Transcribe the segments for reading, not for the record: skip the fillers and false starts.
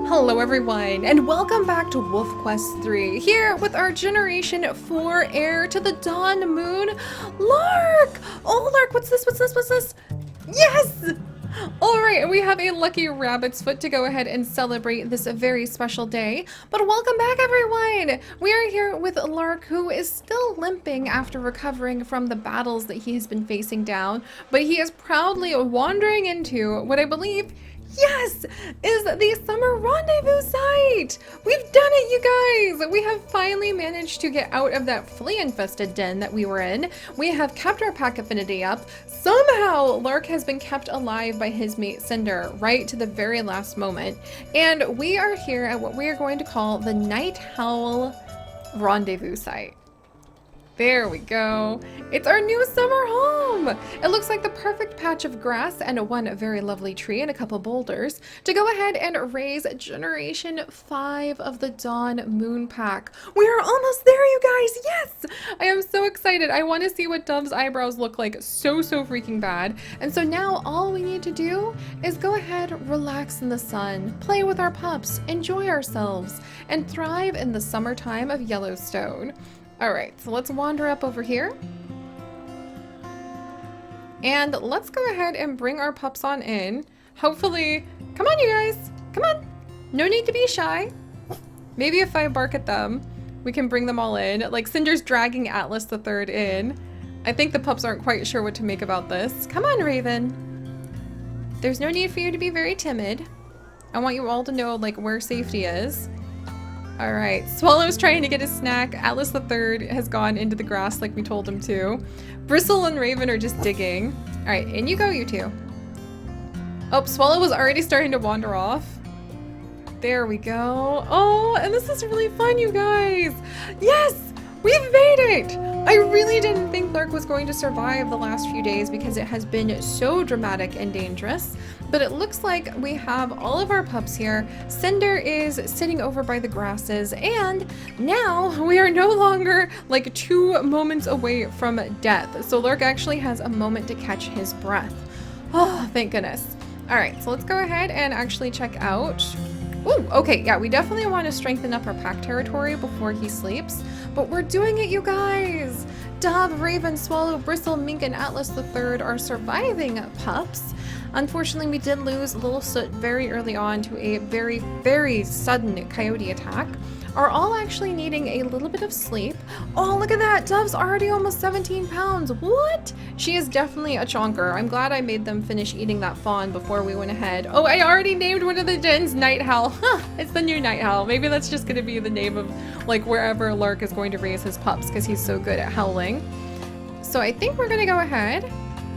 Hello everyone, and welcome back to Wolf Quest 3, here with our Generation 4 heir to the Dawn Moon, Lark! Oh, Lark, what's this? Yes! Alright, and we have a lucky rabbit's foot to go ahead and celebrate this very special day. But welcome back, everyone! We are here with Lark, who is still limping after recovering from the battles that he has been facing down, but he is proudly wandering into what I believe is the summer rendezvous site! We've done it, you guys! We have finally managed to get out of that flea-infested den that we were in. We have kept our pack affinity up. Somehow, Lark has been kept alive by his mate Cinder right to the very last moment. And we are here at what we are going to call the Night Howl Rendezvous Site. There we go. It's our new summer home. It looks like the perfect patch of grass and one very lovely tree and a couple boulders to go ahead and raise Generation 5 of the Dawn Moon Pack. We are almost there, you guys. Yes! I am so excited. I want to see what Dove's eyebrows look like so freaking bad. And so now all we need to do is go ahead, relax in the sun, play with our pups, enjoy ourselves, and thrive in the summertime of Yellowstone. Alright, so let's wander up over here. And let's go ahead and bring our pups on in. Hopefully, come on you guys, come on. No need to be shy. Maybe if I bark at them, we can bring them all in. Like Cinder's dragging Atlas the Third in. I think the pups aren't quite sure what to make about this. Come on, Raven. There's no need for you to be very timid. I want you all to know like where safety is. Alright, Swallow's trying to get a snack. Atlas the Third has gone into the grass like we told him to. Bristle and Raven are just digging. Alright, in you go, you two. Oh, Swallow was already starting to wander off. There we go. Oh, and this is really fun, you guys. Yes! We've made it! I really didn't think Lark was going to survive the last few days because it has been so dramatic and dangerous. But it looks like we have all of our pups here. Cinder is sitting over by the grasses, and now we are no longer like 2 moments away from death. So Lark actually has a moment to catch his breath. Oh, thank goodness. All right, so let's go ahead and actually check out. Ooh, okay, yeah, we definitely want to strengthen up our pack territory before he sleeps, but we're doing it, you guys! Dove, Raven, Swallow, Bristle, Mink, and Atlas the Third are surviving pups. Unfortunately, we did lose Little Soot very early on to a very sudden coyote attack. Are all actually needing a little bit of sleep. Oh, look at that! Dove's already almost 17 pounds. What? She is definitely a chonker. I'm glad I made them finish eating that fawn before we went ahead. Oh, I already named one of the dens Night Howl. Huh, it's the new Night Howl. Maybe that's just going to be the name of like wherever Lark is going to raise his pups because he's so good at howling. So I think we're going to go ahead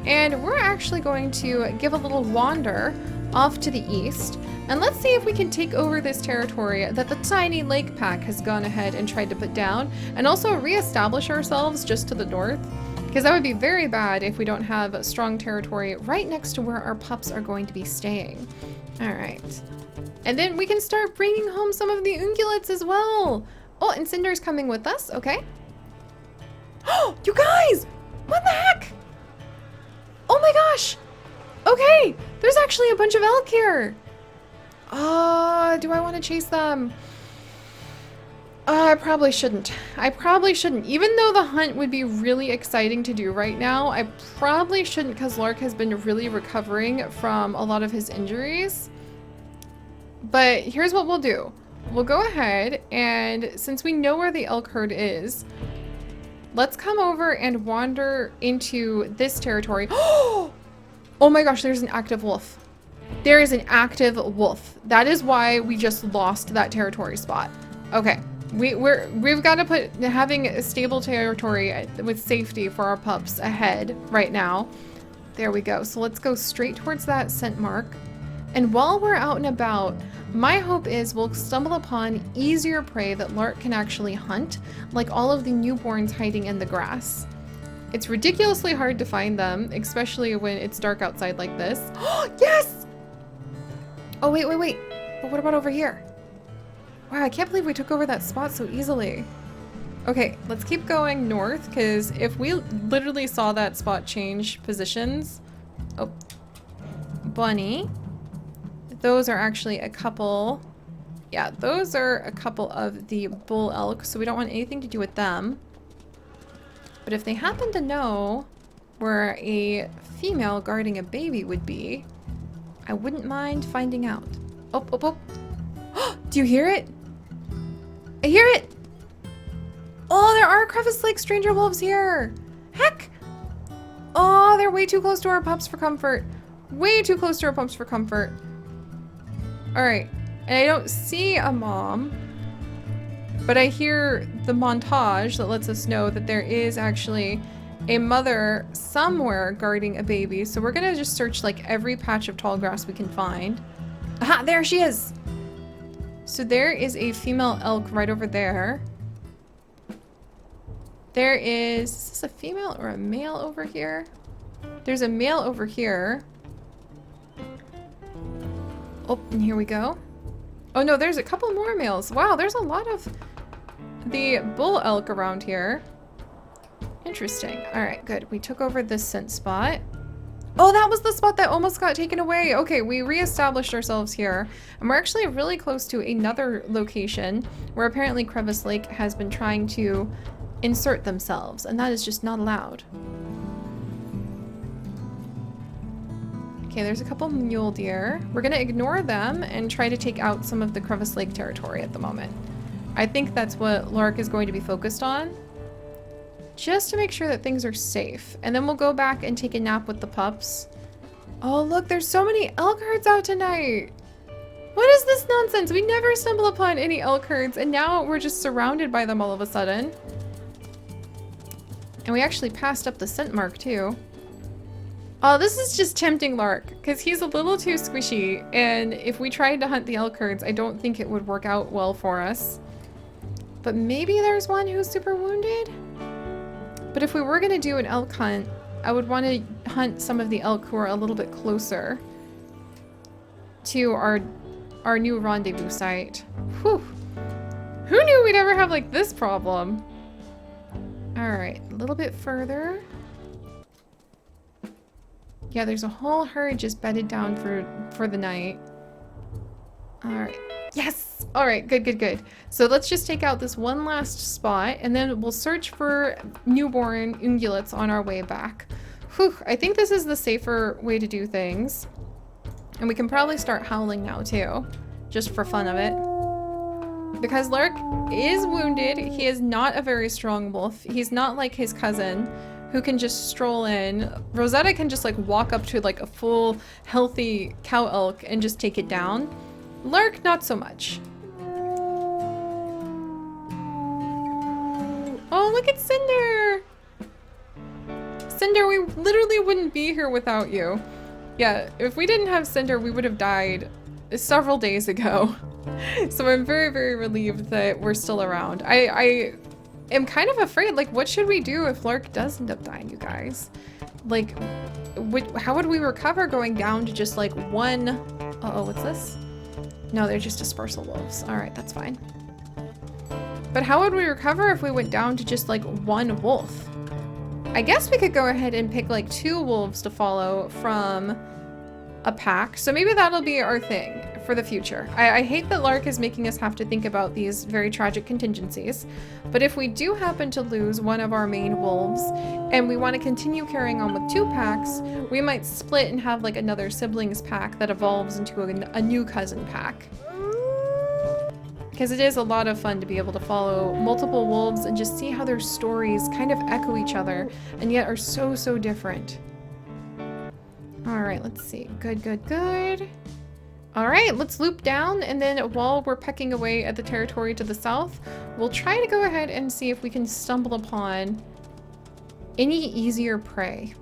and we're actually going to give a little wander off to the east. And let's see if we can take over this territory that the tiny lake pack has gone ahead and tried to put down, and also reestablish ourselves just to the north, because that would be very bad if we don't have strong territory right next to where our pups are going to be staying. All right. And then we can start bringing home some of the ungulates as well. Oh, and Cinder's coming with us. Okay. Oh, you guys! What the heck? Oh my gosh! Okay, there's actually a bunch of elk here. Do I want to chase them? I probably shouldn't. Even though the hunt would be really exciting to do right now, I probably shouldn't because Lark has been really recovering from a lot of his injuries. But here's what we'll do. We'll go ahead and since we know where the elk herd is, let's come over and wander into this territory. Oh my gosh, there's an active wolf. There is an active wolf. That is why we just lost that territory spot. Okay, we've got to put having a stable territory with safety for our pups ahead right now. There we go. So let's go straight towards that scent mark. And while we're out and about, my hope is we'll stumble upon easier prey that Lark can actually hunt, like all of the newborns hiding in the grass. It's ridiculously hard to find them, especially when it's dark outside like this. Oh, yes! Oh, wait. But what about over here? Wow, I can't believe we took over that spot so easily. Okay, let's keep going north, because if we literally saw that spot change positions... Oh. Bunny. Those are actually a couple Yeah, those are a couple of the bull elk, so we don't want anything to do with them. But if they happen to know where a female guarding a baby would be, I wouldn't mind finding out. Oh, oh, oh. Do you hear it? I hear it! Oh, there are Crevice Lake Stranger Wolves here! Heck! Oh, they're way too close to our pups for comfort. Way too close to our pups for comfort. Alright. And I don't see a mom, but I hear the montage that lets us know that there is actually a mother somewhere guarding a baby. So we're gonna just search like every patch of tall grass we can find. Aha, there she is! So there is a female elk right over there. There is this a female or a male over here? There's a male over here. Oh, and here we go. Oh no, there's a couple more males. Wow, there's a lot of the bull elk around here. Interesting. All right, good. We took over this scent spot. Oh, that was the spot that almost got taken away. Okay, we reestablished ourselves here. And we're actually really close to another location where apparently Crevice Lake has been trying to insert themselves, and that is just not allowed. Okay, there's a couple mule deer. We're gonna ignore them and try to take out some of the Crevice Lake territory at the moment. I think that's what Lark is going to be focused on, just to make sure that things are safe. And then we'll go back and take a nap with the pups. Oh, look, there's so many elk herds out tonight. What is this nonsense? We never stumble upon any elk herds, and now we're just surrounded by them all of a sudden. And we actually passed up the scent mark too. Oh, this is just tempting Lark, because he's a little too squishy, and if we tried to hunt the elk herds, I don't think it would work out well for us. But maybe there's one who's super wounded? But if we were going to do an elk hunt, I would want to hunt some of the elk who are a little bit closer to our new rendezvous site. Whew. Who knew we'd ever have like this problem? Alright, a little bit further. Yeah, there's a whole herd just bedded down for the night. Alright. Yes! Alright, good, good, good. So let's just take out this one last spot, and then we'll search for newborn ungulates on our way back. Whew, I think this is the safer way to do things. And we can probably start howling now too, just for fun of it. Because Lark is wounded, he is not a very strong wolf. He's not like his cousin, who can just stroll in. Rosetta can just like walk up to like a full healthy cow elk and just take it down. Lark, not so much. Oh, look at Cinder! Cinder, we literally wouldn't be here without you. Yeah, if we didn't have Cinder, we would have died several days ago. So I'm very, very relieved that we're still around. I am kind of afraid, like, what should we do if Lark does end up dying, you guys? Like, how would we recover going down to just, like, one... Uh-oh, what's this? No, they're just dispersal wolves. Alright, that's fine. But how would we recover if we went down to just, like, one wolf? I guess we could go ahead and pick, like, 2 wolves to follow from a pack. So maybe that'll be our thing for the future. I hate that Lark is making us have to think about these very tragic contingencies, but if we do happen to lose one of our main wolves and we want to continue carrying on with 2 packs, we might split and have like another siblings pack that evolves into a new cousin pack. Because it is a lot of fun to be able to follow multiple wolves and just see how their stories kind of echo each other and yet are so, so different. All right, let's see. Good, good, good. All right, let's loop down, and then while we're pecking away at the territory to the south, we'll try to go ahead and see if we can stumble upon any easier prey.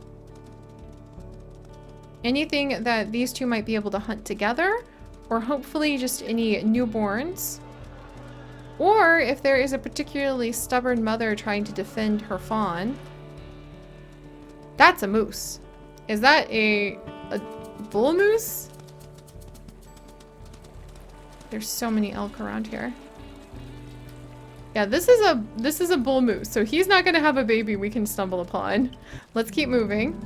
Anything that these two might be able to hunt together, or hopefully just any newborns. Or if there is a particularly stubborn mother trying to defend her fawn. That's a moose. Is that a bull moose? There's so many elk around here. Yeah, this is a bull moose, so he's not gonna have a baby we can stumble upon. Let's keep moving.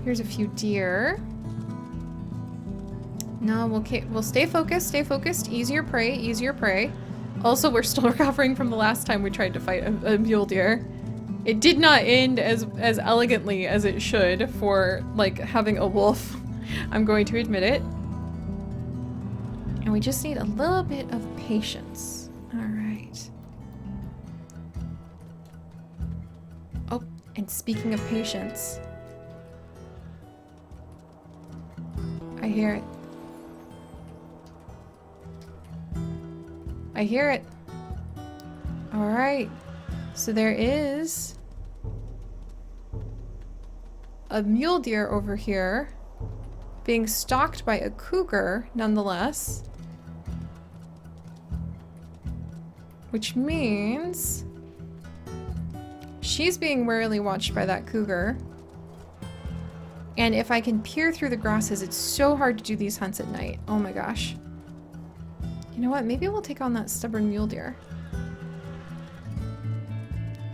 Here's a few deer. No, we'll stay focused, stay focused. Easier prey, easier prey. Also, we're still recovering from the last time we tried to fight a mule deer. It did not end as elegantly as it should for, like, having a wolf. I'm going to admit it. And we just need a little bit of patience. All right. Oh, and speaking of patience, I hear it. I hear it. All right. So there is a mule deer over here being stalked by a cougar, nonetheless. Which means she's being warily watched by that cougar. And if I can peer through the grasses, it's so hard to do these hunts at night. Oh my gosh. You know what? Maybe we'll take on that stubborn mule deer.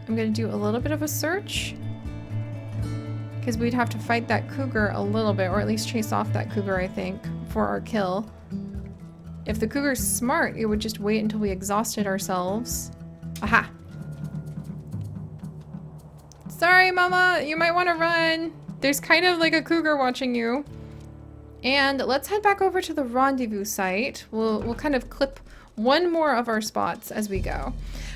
I'm gonna do a little bit of a search, because we'd have to fight that cougar a little bit, or at least chase off that cougar, I think, for our kill. If the cougar's smart, it would just wait until we exhausted ourselves. Aha! Sorry, Mama! You might want to run! There's kind of like a cougar watching you. And let's head back over to the rendezvous site. We'll kind of clip one more of our spots as we go.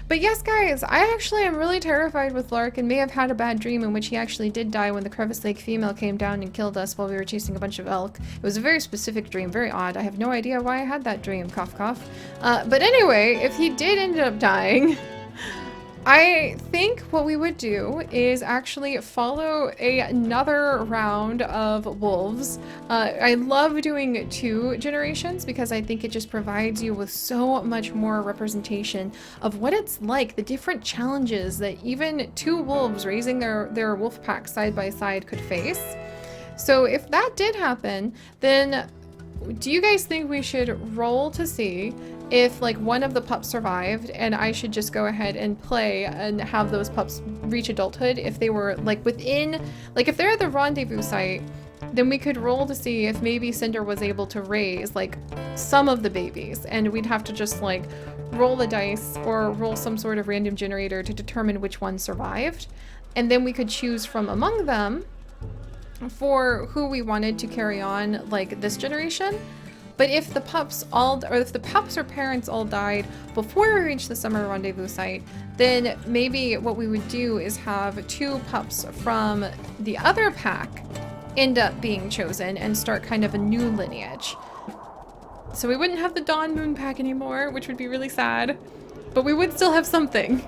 But yes, guys, I actually am really terrified with Lark and may have had a bad dream in which he actually did die when the Crevice Lake female came down and killed us while we were chasing a bunch of elk. It was a very specific dream, very odd. I have no idea why I had that dream, cough cough. But anyway, if he did end up dying, I think what we would do is actually follow another round of wolves. I love doing 2 generations because I think it just provides you with so much more representation of what it's like, the different challenges that even 2 wolves raising their wolf pack side by side could face. So if that did happen, then do you guys think we should roll to see if like one of the pups survived and I should just go ahead and play and have those pups reach adulthood if they were like within, like if they're at the rendezvous site, then we could roll to see if maybe Cinder was able to raise like some of the babies, and we'd have to just like roll the dice or roll some sort of random generator to determine which one survived, and then we could choose from among them for who we wanted to carry on like this generation. But if the pups or parents all died before we reached the summer rendezvous site, then maybe what we would do is have 2 pups from the other pack end up being chosen and start kind of a new lineage. So we wouldn't have the Dawn Moon pack anymore, which would be really sad, but we would still have something.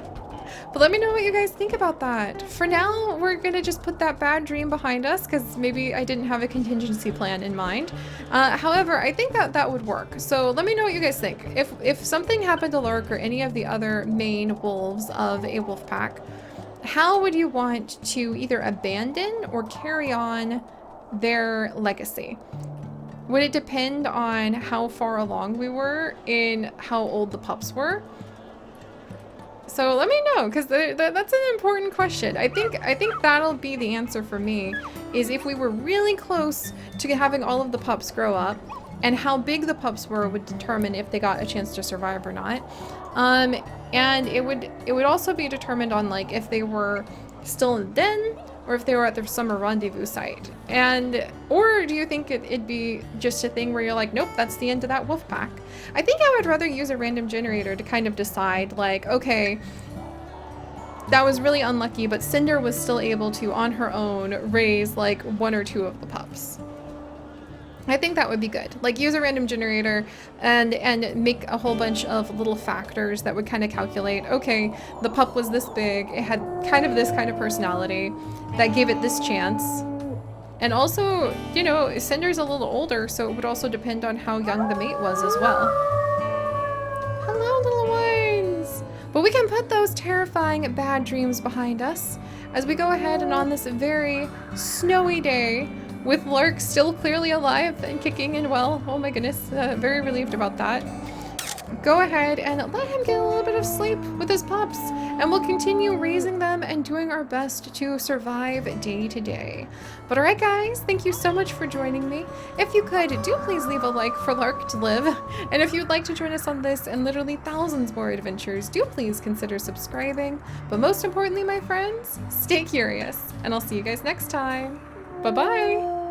But let me know what you guys think about that. For now, we're gonna just put that bad dream behind us because maybe I didn't have a contingency plan in mind. However, I think that would work. So let me know what you guys think. If something happened to Lark or any of the other main wolves of a wolf pack, how would you want to either abandon or carry on their legacy? Would it depend on how far along we were in how old the pups were? So let me know, because that's an important question. I think that'll be the answer for me, is if we were really close to having all of the pups grow up, and how big the pups were would determine if they got a chance to survive or not. And it would also be determined on like if they were still in the den or if they were at their summer rendezvous site. Or do you think it'd be just a thing where you're like, nope, that's the end of that wolf pack? I think I would rather use a random generator to kind of decide like, okay, that was really unlucky, but Cinder was still able to, on her own, raise like 1 or 2 of the pups. I think that would be good. Like use a random generator and make a whole bunch of little factors that would kind of calculate, okay, the pup was this big, it had kind of this kind of personality, that gave it this chance. And also, you know, Cinder's a little older, so it would also depend on how young the mate was as well. Hello, little ones! But we can put those terrifying bad dreams behind us as we go ahead and on this very snowy day, with Lark still clearly alive and kicking and well. Oh my goodness, very relieved about that. go ahead and let him get a little bit of sleep with his pups, and we'll continue raising them and doing our best to survive day to day. But alright guys, thank you so much for joining me. If you could, do please leave a like for Lark to live, and if you'd like to join us on this and literally thousands more adventures, do please consider subscribing. But most importantly, my friends, stay curious, and I'll see you guys next time. Bye bye!